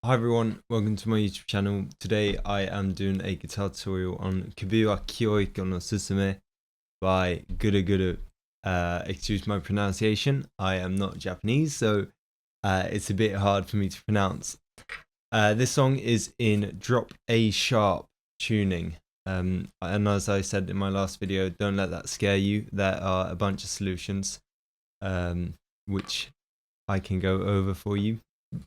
Hi everyone, welcome to my YouTube channel. Today I am doing a guitar tutorial on Kubiwa Kyouiku no Susume by Gulu Gulu. Excuse my pronunciation, I am not Japanese, so it's a bit hard for me to pronounce. This song is in drop A sharp tuning, and as I said in my last video, don't let that scare you. There are a bunch of solutions which I can go over for you.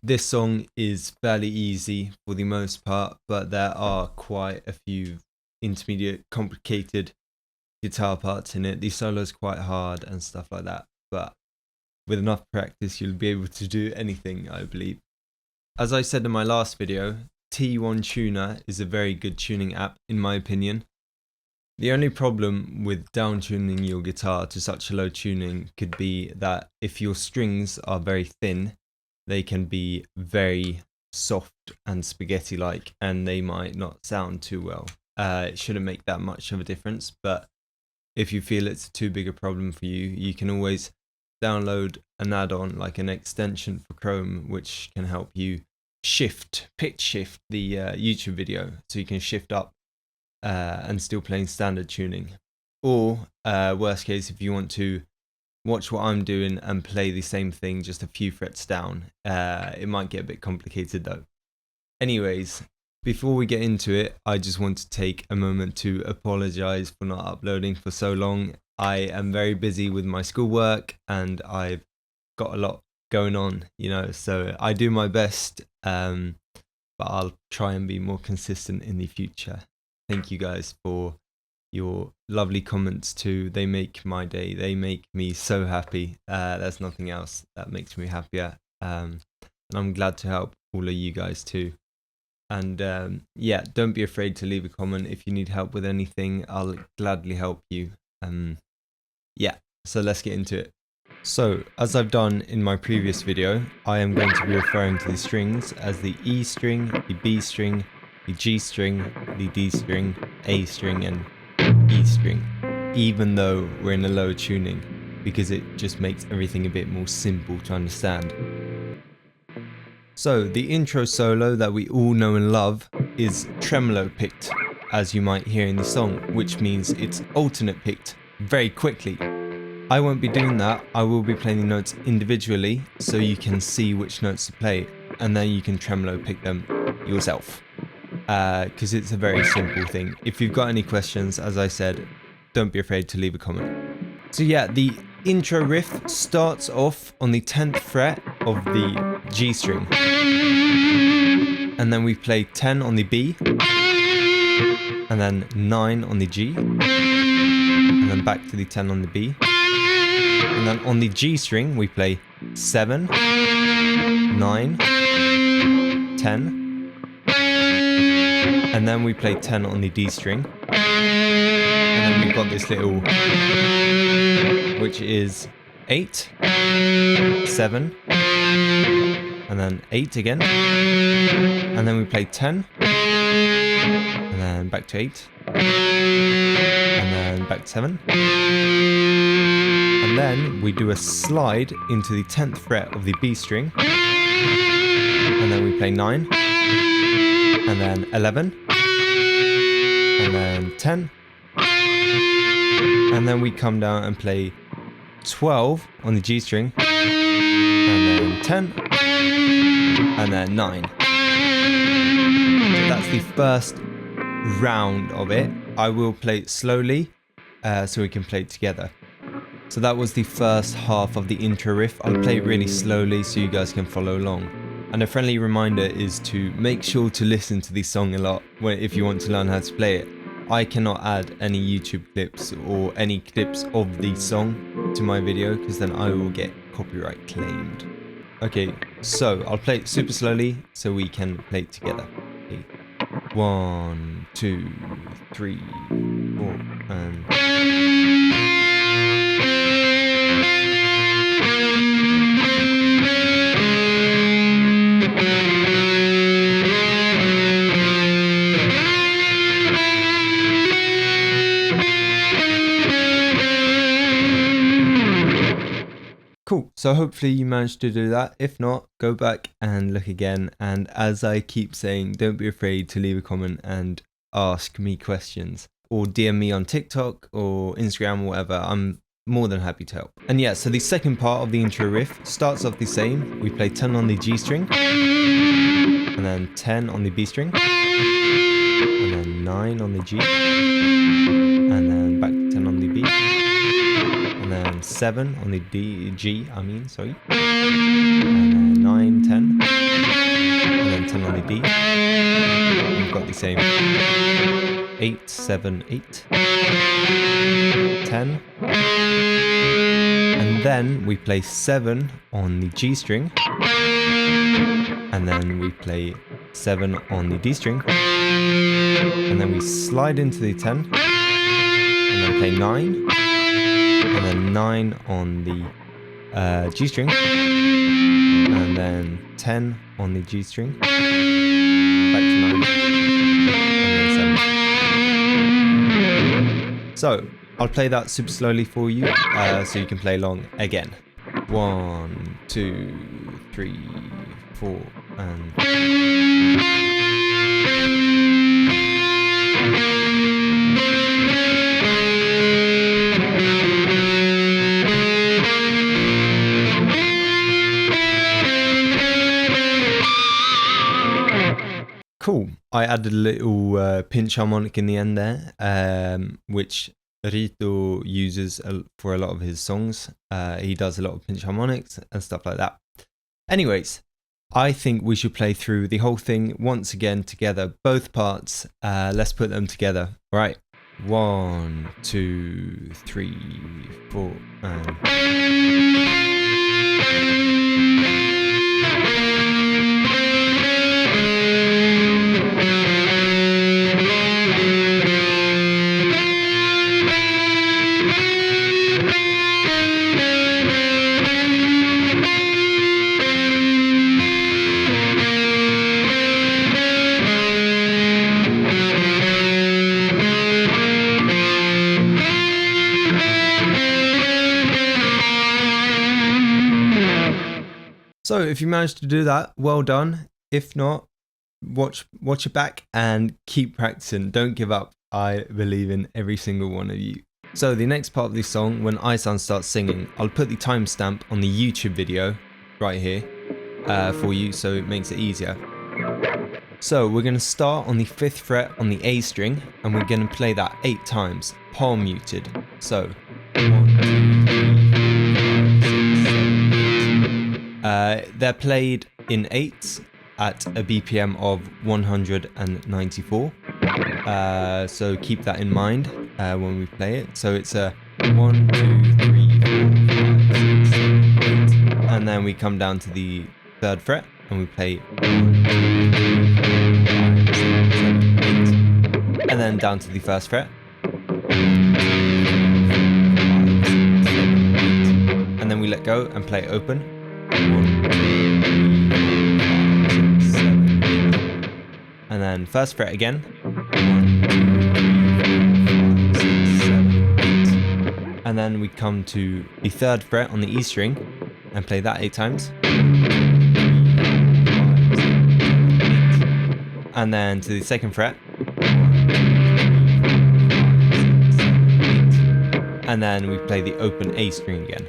This song is fairly easy for the most part, but there are quite a few intermediate complicated guitar parts in it. The solo is quite hard and stuff like that, but with enough practice you'll be able to do anything, I believe. As I said in my last video, T1 Tuner is a very good tuning app in my opinion. The only problem with down tuning your guitar to such a low tuning could be that if your strings are very thin, they can be very soft and spaghetti-like, and they might not sound too well. It shouldn't make that much of a difference, but if you feel it's too big a problem for you, you can always download an add-on like an extension for Chrome, which can help you pitch shift the YouTube video, so you can shift up and still playing standard tuning. Or worst case, if you want to watch what I'm doing and play the same thing just a few frets down. It might get a bit complicated though. Anyways, before we get into it, I just want to take a moment to apologize for not uploading for so long. I am very busy with my schoolwork and I've got a lot going on, so I do my best, but I'll try and be more consistent in the future. Thank you guys for your lovely comments too. They make my day. They make me so happy. There's nothing else that makes me happier, and I'm glad to help all of you guys too. And yeah, don't be afraid to leave a comment if you need help with anything. I'll gladly help you. Yeah, so let's get into it. So as I've done in my previous video, I am going to be referring to the strings as the E string, the B string, the G string, the D string, A string, and E string, even though we're in a low tuning, because it just makes everything a bit more simple to understand. So the intro solo that we all know and love is tremolo picked, as you might hear in the song, which means it's alternate picked very quickly. I won't be doing that. I will be playing the notes individually so you can see which notes to play, and then you can tremolo pick them yourself. Because it's a very simple thing. If you've got any questions, as I said, don't be afraid to leave a comment. So yeah, the intro riff starts off on the 10th fret of the G string, and then we play 10 on the B, and then 9 on the G, and then back to the 10 on the B, and then on the G string we play 7, 9, 10, and then we play 10 on the D string, and then we've got this little, which is 8, 7, and then 8 again, and then we play 10, and then back to 8, and then back to 7, and then we do a slide into the 10th fret of the B string, and then we play 9, and then 11, and then 10, and then we come down and play 12 on the G string, and then 10, and then 9. So that's the first round of it. I will play it slowly so we can play it together. So that was the first half of the intro riff. I'll play it really slowly so you guys can follow along. And a friendly reminder is to make sure to listen to this song a lot if you want to learn how to play it. I cannot add any YouTube clips or any clips of the song to my video because then I will get copyright claimed. Okay, so I'll play it super slowly so we can play it together. Okay. 1, 2, 3, 4, and... Cool, so So hopefully you managed to do that. If not, go back and look again. And as I keep saying, don't be afraid to leave a comment and ask me questions, or DM me on TikTok or Instagram or whatever. I'm more than happy to help. And yeah, so the second part of the intro riff starts off the same. We play 10 on the G string, and then 10 on the B string, and then 9 on the G, and then back to 10 on the B, and then 7 on the G, and then 9, 10, and then 10 on the D. And we've got the same 8, 7, 8, 10, and then we play 7 on the G string, and then we play 7 on the D string, and then we slide into the 10, and then play 9, and then 9 on the G string, and then 10 on the G string, back to 9, and then 7. So I'll play that super slowly for you, so you can play along again. 1, 2, 3, 4, and... Cool. I added a little pinch harmonic in the end there, which Rito uses for a lot of his songs. He does a lot of pinch harmonics and stuff like that. Anyways, I think we should play through the whole thing once again together, both parts. Let's put them together. All right. 1, 2, 3, 4, and... So if you managed to do that, well done. If not, watch it back and keep practicing. Don't give up. I believe in every single one of you. So the next part of this song, when Isan starts singing, I'll put the timestamp on the YouTube video right here for you, so it makes it easier. So we're going to start on the 5th fret on the A string, and we're going to play that 8 times, palm muted. So 1, 2, 3, 4, 5, 6, 7, 8. They're played in 8s at a BPM of 194. So keep that in mind when we play it. So it's a 1, 2, 3, 4, 5, 6, 7, 8. And then we come down to the 3rd fret and we play 1, 2, 3, 4, 5, 6, 7, 8. And then down to the 1st fret. 1, 2, 3, 4, 5, 6, 7, 8. And then we let go and play it open. 1, 2, 3, 4, 5, 6, 7, 8. And then 1st fret again. 1, 2, 3, 4, 5, 6, 7, 8. And then we come to the 3rd fret on the E string and play that 8 times. 1, 2, 3, 4, 5, 6, 7, 8. And then to the 2nd fret. 1, 2, 3, 4, 5, 6, 7, 8. And then we play the open A string again.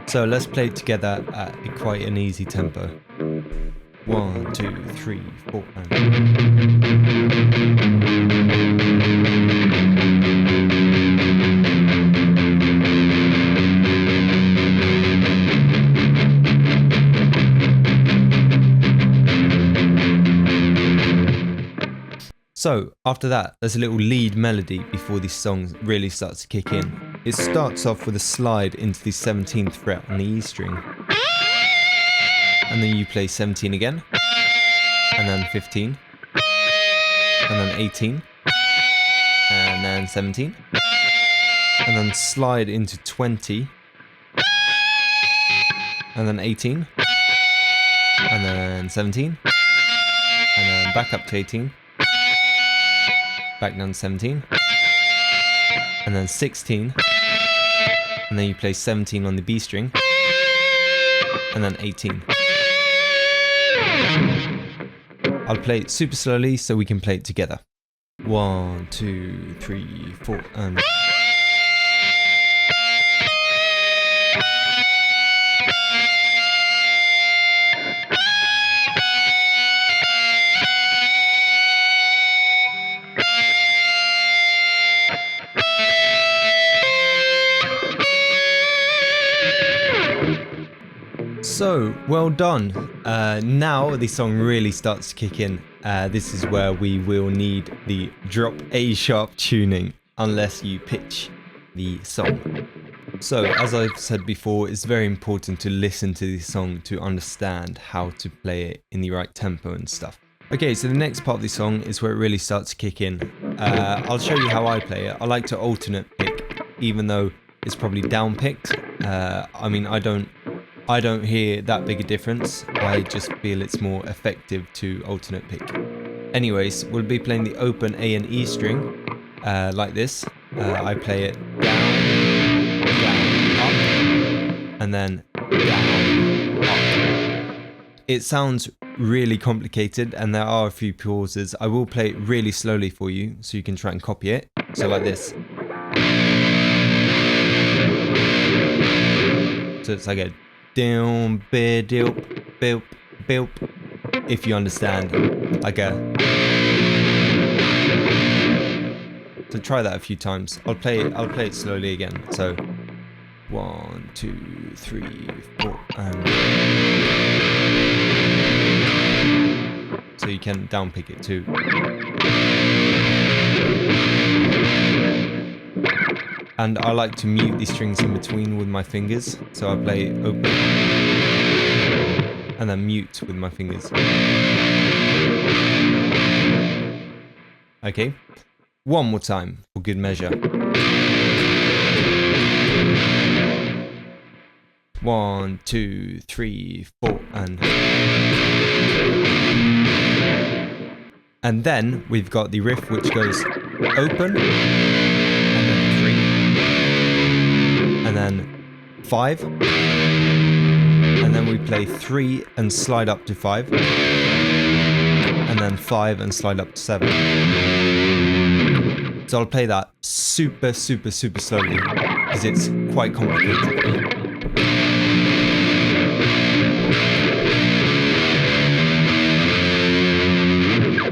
So let's play it together at quite an easy tempo. 1, 2, 3, 4, and... So after that, there's a little lead melody before this song really starts to kick in. It starts off with a slide into the 17th fret on the E string. And then you play 17 again. And then 15. And then 18. And then 17. And then slide into 20. And then 18. And then 17. And then back up to 18. Back down to 17. and then 16, and then you play 17 on the B string, and then 18. I'll play it super slowly so we can play it together. 1, 2, 3, 4, and... So, well done. Now the song really starts to kick in. This is where we will need the drop A sharp tuning, unless you pitch the song. So, as I've said before, it's very important to listen to the song to understand how to play it in the right tempo and stuff. Okay, so the next part of the song is where it really starts to kick in. I'll show you how I play it. I like to alternate pick, even though it's probably down picked. I mean, I don't hear that big a difference. I just feel it's more effective to alternate pick. Anyways, we'll be playing the open A and E string like this. I play it down, down, up, and then down, up. It sounds really complicated and there are a few pauses. I will play it really slowly for you so you can try and copy it. So like this. So it's like a down, bilp, bilp, bilp. If you understand, like a. So try that a few times. I'll play it slowly again. So 1, 2, 3, 4, and so you can down pick it too. And I like to mute these strings in between with my fingers. So I play open and then mute with my fingers. Okay, one more time for good measure. 1, 2, 3, 4, and then we've got the riff which goes open, and then 3, and then 5, and then we play 3 and slide up to 5, and then 5 and slide up to 7. So I'll play that super slowly because it's quite complicated.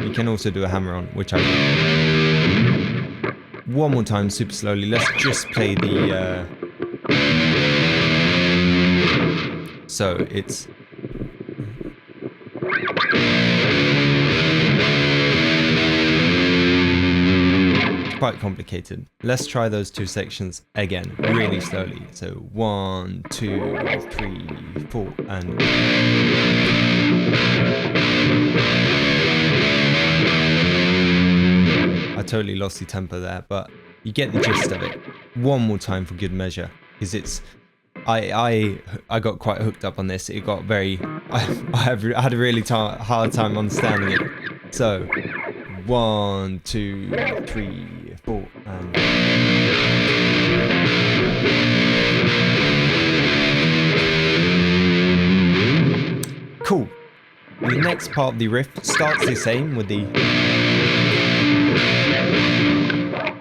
You can also do a hammer on, which I do. One more time, super slowly. Let's just play the... So it's... quite complicated. Let's try those two sections again, really slowly. So 1, 2, 3, 4, and... I totally lost the tempo there, but you get the gist of it. One more time for good measure, because it's... I got quite hooked up on this. It got very... I had a really hard time understanding it. So 1, 2, 3, 4, and... Cool. The next part of the riff starts the same with the...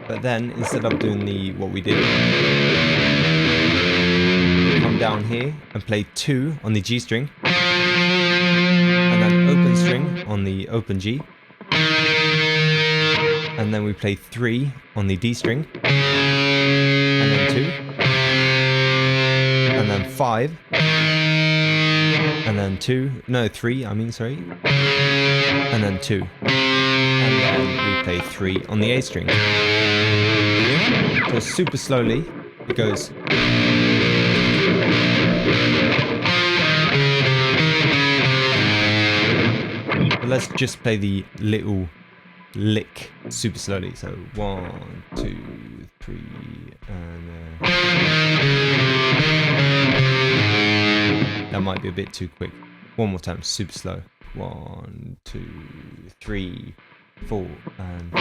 But then, instead of doing the what we did, come down here and play 2 on the G string, and then open string on the open G, and then we play 3 on the D string, and then 2, and then 5, and then 3, and then 2, and then we play 3 on the A string. So super slowly, it goes. But let's just play the little lick super slowly. So 1, 2, 3, and that might be a bit too quick. One more time, super slow. 1, 2, 3, 4, and...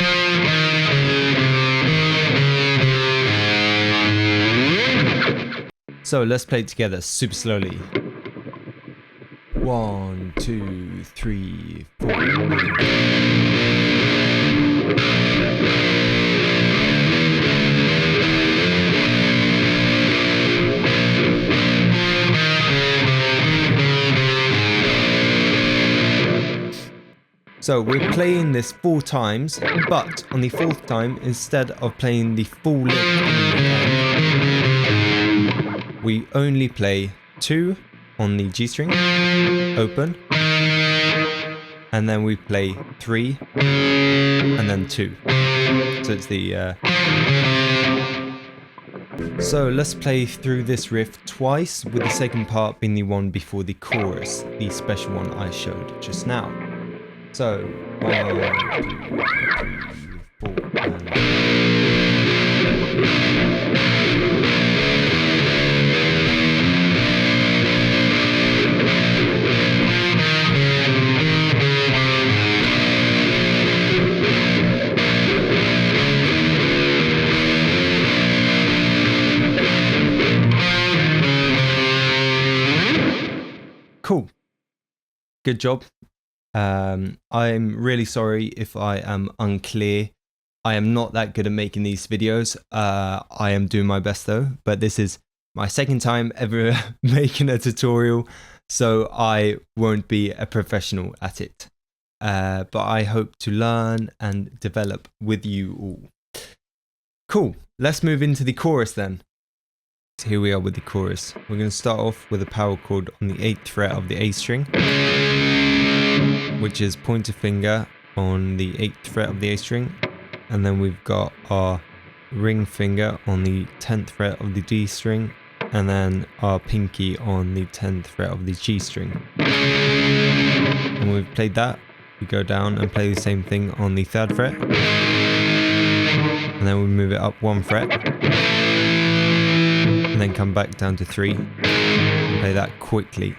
So let's play it together super slowly. 1, 2, 3, 4. So we're playing this 4 times, but on the 4th time, instead of playing the full lick, we only play 2 on the G string, open, and then we play 3, and then 2. So it's the... So let's play through this riff twice, with the second part being the one before the chorus, the special one I showed just now. So, 1, 2, 3, 4, and... Cool. Good job. I'm really sorry if I am unclear. I am not that good at making these videos. I am doing my best though, but this is my second time ever making a tutorial, so I won't be a professional at it. But I hope to learn and develop with you all. Cool, let's move into the chorus then. So here we are with the chorus. We're going to start off with a power chord on the 8th fret of the A string, which is pointer finger on the 8th fret of the A string, and then we've got our ring finger on the 10th fret of the D string, and then our pinky on the 10th fret of the G string. And when we've played that, we go down and play the same thing on the 3rd fret, and then we move it up 1 fret, and then come back down to 3 and play that quickly.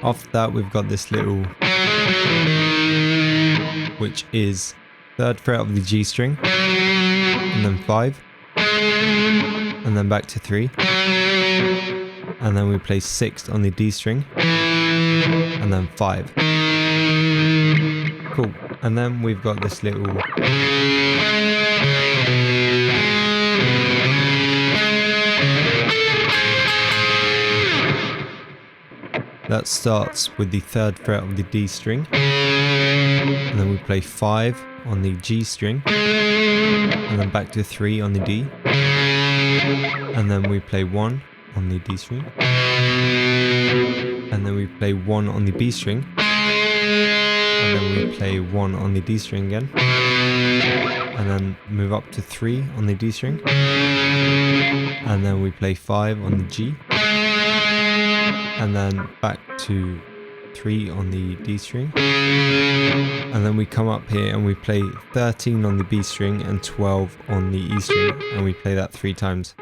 After that, we've got this little, which is 3rd fret of the G string, and then 5, and then back to 3, and then we play 6th on the D string, and then 5. Cool. And then we've got this little, that starts with the 3rd fret of the D string, and then we play 5 on the G string, and then back to 3 on the D, and then we play 1 on the D string, and then we play 1 on the B string, and then we play 1 on the D string again, and then move up to 3 on the D string, and then we play 5 on the G, and then back to 3 on the D string, and then we come up here and we play 13 on the B string and 12 on the E string, and we play that 3 times.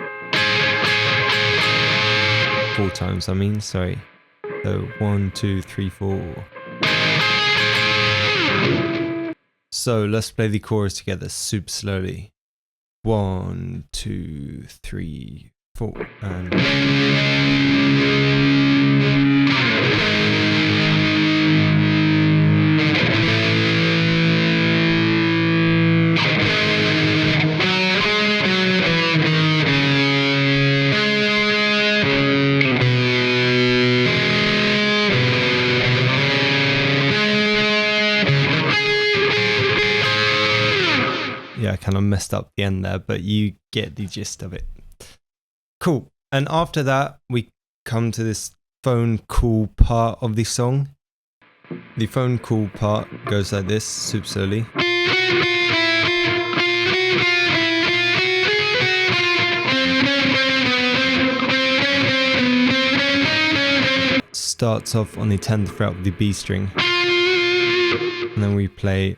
4 times, I mean, sorry. So 1, 2, 3, 4. So let's play the chorus together super slowly. 1, 2, 3, 4, and... Yeah, I kind of messed up the end there, but you get the gist of it. Cool. And after that, we come to this phone call part of the song. The phone call part goes like this, super slowly. Starts off on the 10th fret of the B string. And then we play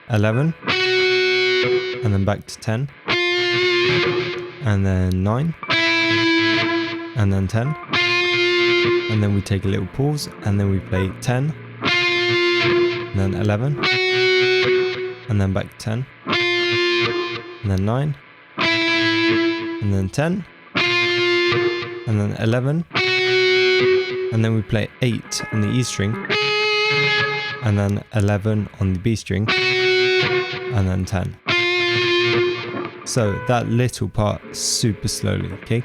11. And then back to 10, and then 9, and then 10, and then we take a little pause, and then we play 10, and then 11, and then back to 10, and then 9, and then 10, and then 11, and then we play 8 on the E string, and then 11 on the B string, and then 10. So that little part super slowly, okay?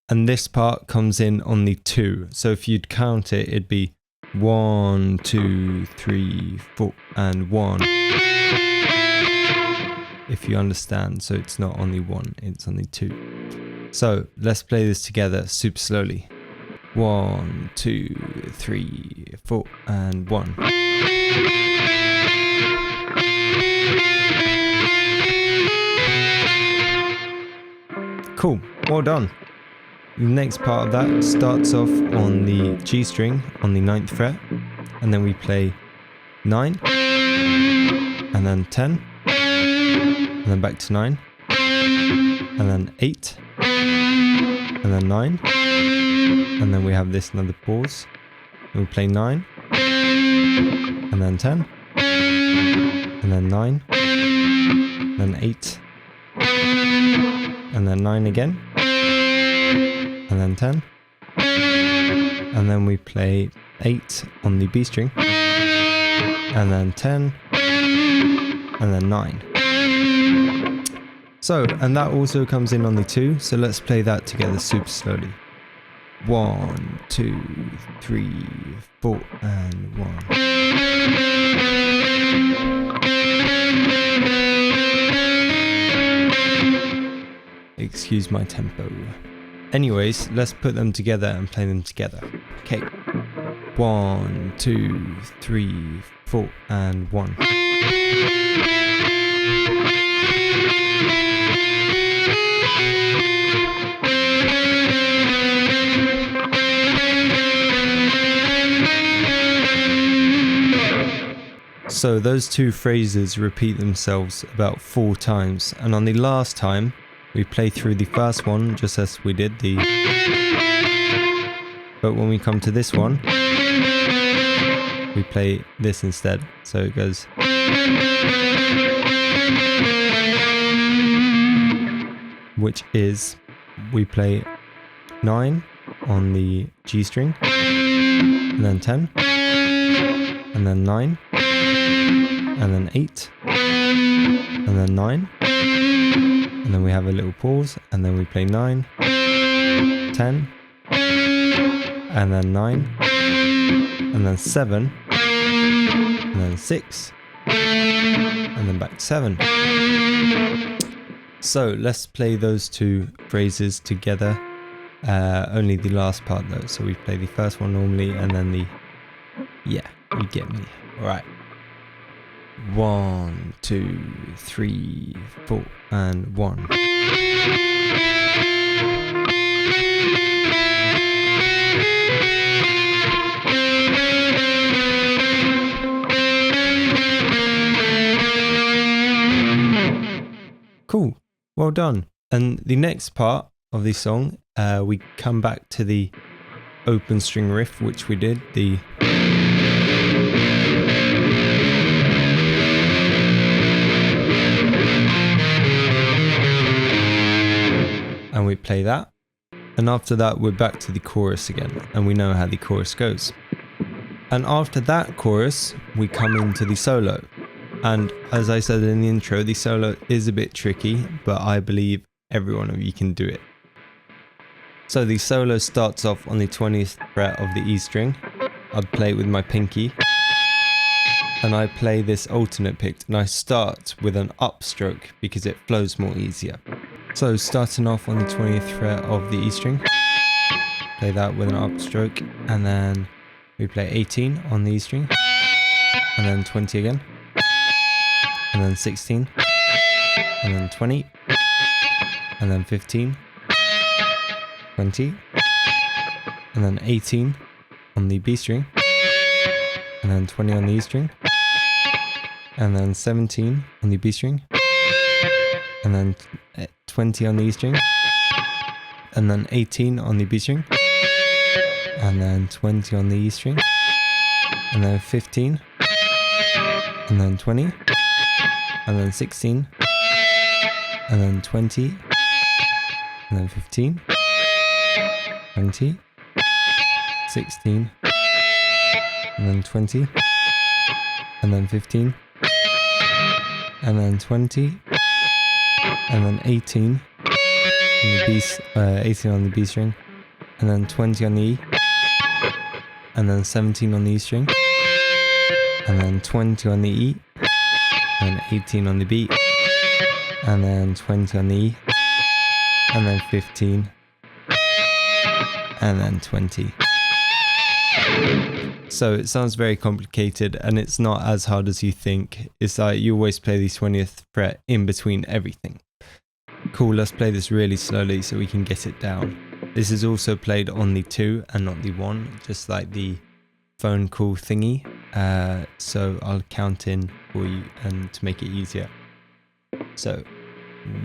And this part comes in on the 2. So if you'd count it, it'd be 1, 2, 3, 4, and 1. If you understand, so it's not on the 1, it's on the 2. So let's play this together super slowly. 1, 2, 3, 4, and 1. Cool, well done. The next part of that starts off on the G string on the 9th fret, and then we play 9, and then 10, and then back to 9, and then 8, and then 9, and then we have this another pause, and we play 9, and then 10, and then 9, and then 8, and then 9 again, and then 10, and then we play 8 on the B string, and then 10, and then 9. So, and that also comes in on the 2, so let's play that together super slowly. 1, 2, 3, 4, and 1. Excuse my tempo. Anyways, let's put them together and play them together. Okay. 1, 2, 3, 4, and 1. So those two phrases repeat themselves about 4 times, and on the last time we play through the first one just as we did the, but when we come to this one we play this instead, so it goes, which is we play 9 on the G string, and then 10, and then 9, and then 8, and then 9, and then we have a little pause, and then we play 9, 10, and then 9, and then 7, and then 6, and then back to 7. So let's play those two phrases together, only the last part though, so we play the first one normally, and then the, yeah, you get me. Alright. 1, 2, 3, 4, and 1. Cool, well done. And the next part of the song, we come back to the open string riff, which we did, the and we play that, and after that we're back to the chorus again, and we know how the chorus goes. And after that chorus we come into the solo, and as I said in the intro, the solo is a bit tricky, but I believe every one of you can do it. So the solo starts off on the 20th fret of the E string. I'd play it with my pinky, and I play this alternate pick, and I start with an upstroke because it flows more easier. So starting off on the 20th fret of the E string, play that with an upstroke, and then we play 18 on the E string, and then 20 again, and then 16, and then 20, and then 15, 20, and then 18 on the B string, and then 20 on the E string, and then 17 on the B string, and then 20 on the E string, and then 18 on the B string, and then 20 on the E string, and then 15, and then 20, and then 16, and then 20, and then 15, 20, 16, and then 20, and then 15, and then 20, and then 18 on the B, 18 on the B string, and then 20 on the E, and then 17 on the E string, and then 20 on the E, and 18 on the B, and then 20 on the E, and then 15, and then 20. So it sounds very complicated, and it's not as hard as you think. It's like you always play the 20th fret in between everything. Cool, let's play this really slowly so we can get it down. This is also played on the 2 and not the 1, just like the phone call thingy. So I'll count in for you and to make it easier. So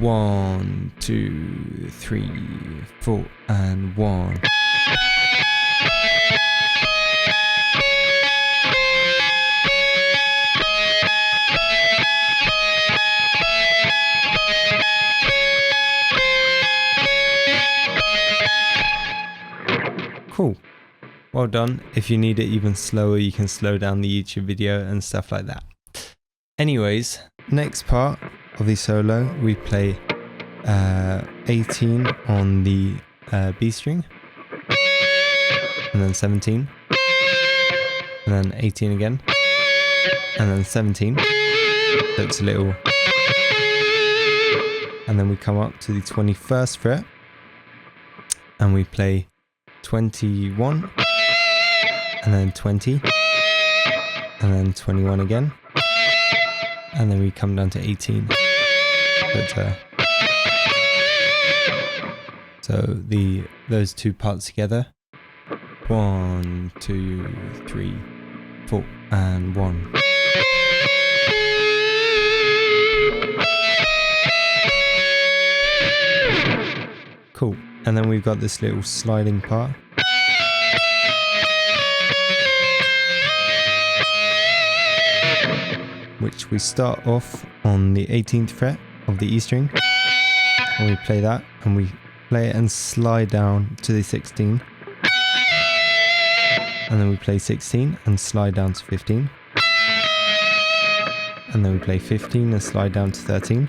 1, 2, 3, 4, and 1. Cool. Well done. If you need it even slower, you can slow down the YouTube video and stuff like that. Anyways, next part of the solo, we play 18 on the B string, and then 17, and then 18 again, and then 17. So it's a little, and then we come up to the 21st fret, and we play 21, and then 20, and then 21 again, and then we come down to 18. So those two parts together. 1, 2, 3, 4, and 1. Cool. And then we've got this little sliding part. Which we start off on the 18th fret of the E string. And we play that, and we play it and slide down to the 16. And then we play 16 and slide down to 15. And then we play 15 and slide down to 13.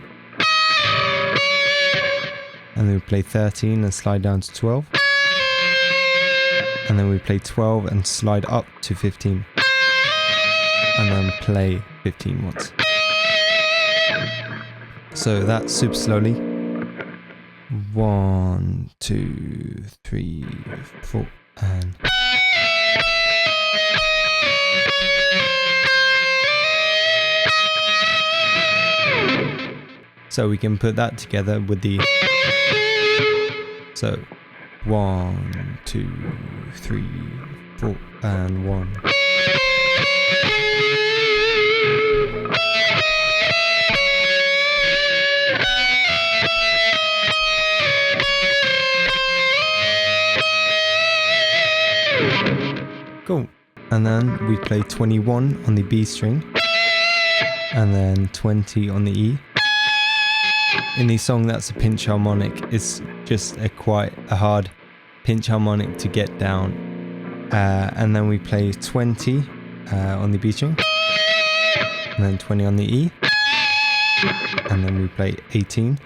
And then we play 13 and slide down to 12. And then we play 12 and slide up to 15. And then play 15 once. So that's super slowly. 1, 2, 3, 4, and... So we can put that together with the... So 1, 2, 3, 4, and 1. Cool. And then we play 21 on the B string, and then 20 on the E. In the song, that's a pinch harmonic. It's just quite a hard pinch harmonic to get down. And then we play 20 on the B string, and then 20 on the E, and then we play 18,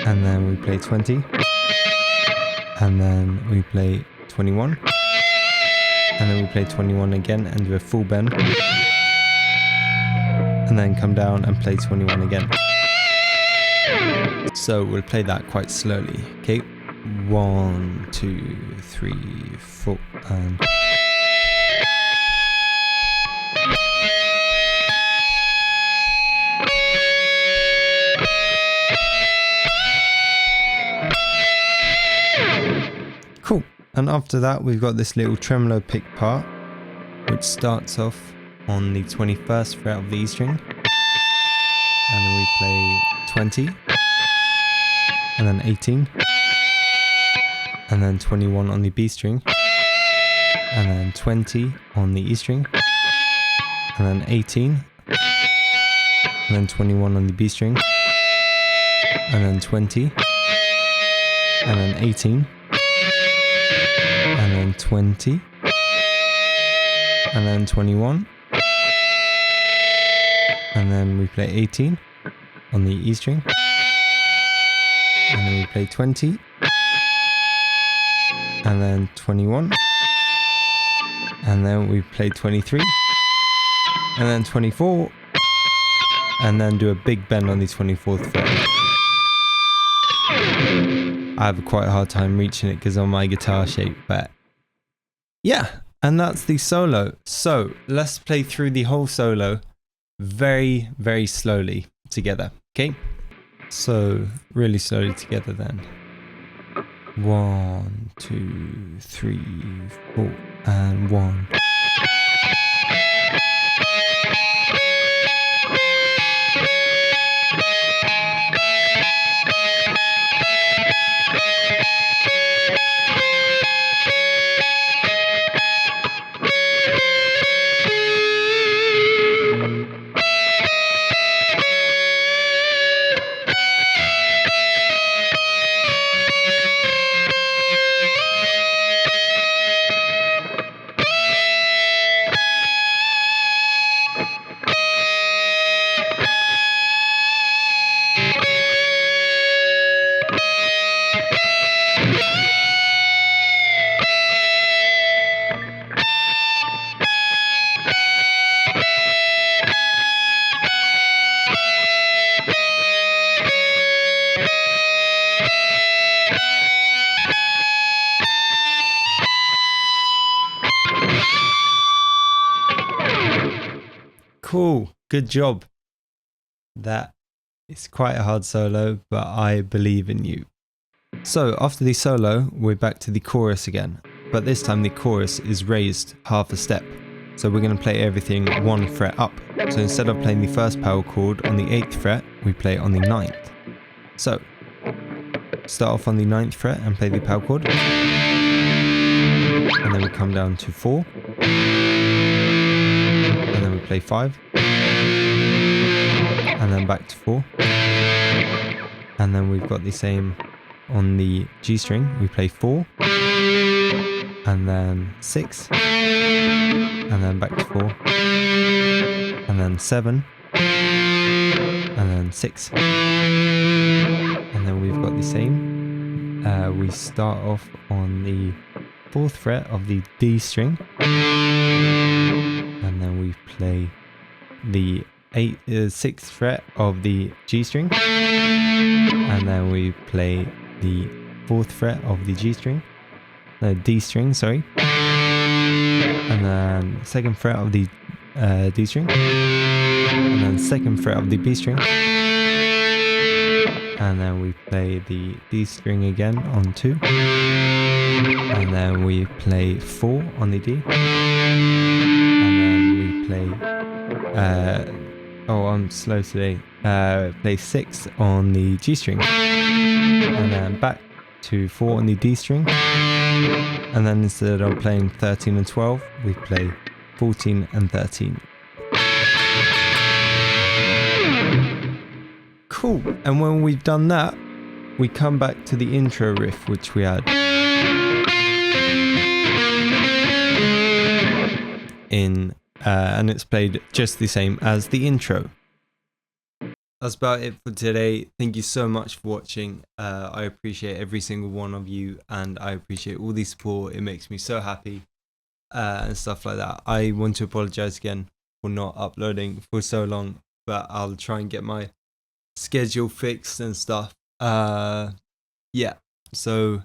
and then we play 20, and then we play 21, and then we play 21 again and do a full bend, and then come down and play 21 again. So we'll play that quite slowly. Okay, 1, 2, 3, 4, and... Cool. And after that, we've got this little tremolo pick part, which starts off on the 21st fret of the E string, and then we play 20, and then 18, and then 21 on the B string, and then 20 on the E string, and then 18, and then 21 on the B string, and then 20, and then 18, and then 20, and then 21, and then we play 18 on the E string, and then we play 20, and then 21, and then we play 23, and then 24, and then do a big bend on the 24th fret. I have quite a hard time reaching it because of my guitar shape, but yeah, and that's the solo. So let's play through the whole solo very, very slowly together, okay? So really slowly together then. 1, 2, 3, 4, and 1. Cool, good job. That is quite a hard solo, but I believe in you. So after the solo, we're back to the chorus again, but this time the chorus is raised half a step. So we're going to play everything 1 fret up. So instead of playing the first power chord on the 8th fret, we play it on the 9th. So start off on the 9th fret and play the power chord. And then we come down to 4. And then we play 5. And then back to 4. And then we've got the same on the G string. We play 4. And then 6. And then back to 4. And then 7. And then 6. And then we've got the same. We start off on the 4th fret of the D string. And then we play the 6th fret of the G string, and then we play the 4th fret of the G string, D string, sorry, and then 2nd fret of the D string, and then 2nd fret of the B string, and then we play the D string again on 2, and then we play 4 on the D, and then we play oh, I'm slow today. Play 6 on the G string, and then back to 4 on the D string, and then instead of playing 13 and 12, we play 14 and 13. Cool. And when we've done that, we come back to the intro riff, which we had in and it's played just the same as the intro. That's about it for today. Thank you so much for watching. I appreciate every single one of you, and I appreciate all the support. It makes me so happy and stuff like that. I want to apologize again for not uploading for so long, but I'll try and get my schedule fixed and stuff. Yeah, so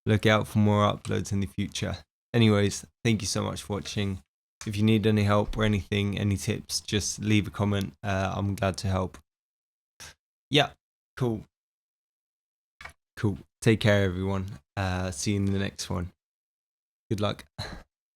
look out for more uploads in the future. Anyways, thank you so much for watching. If you need any help or anything, any tips, just leave a comment. I'm glad to help. Yeah, cool. Take care, everyone. See you in the next one. Good luck.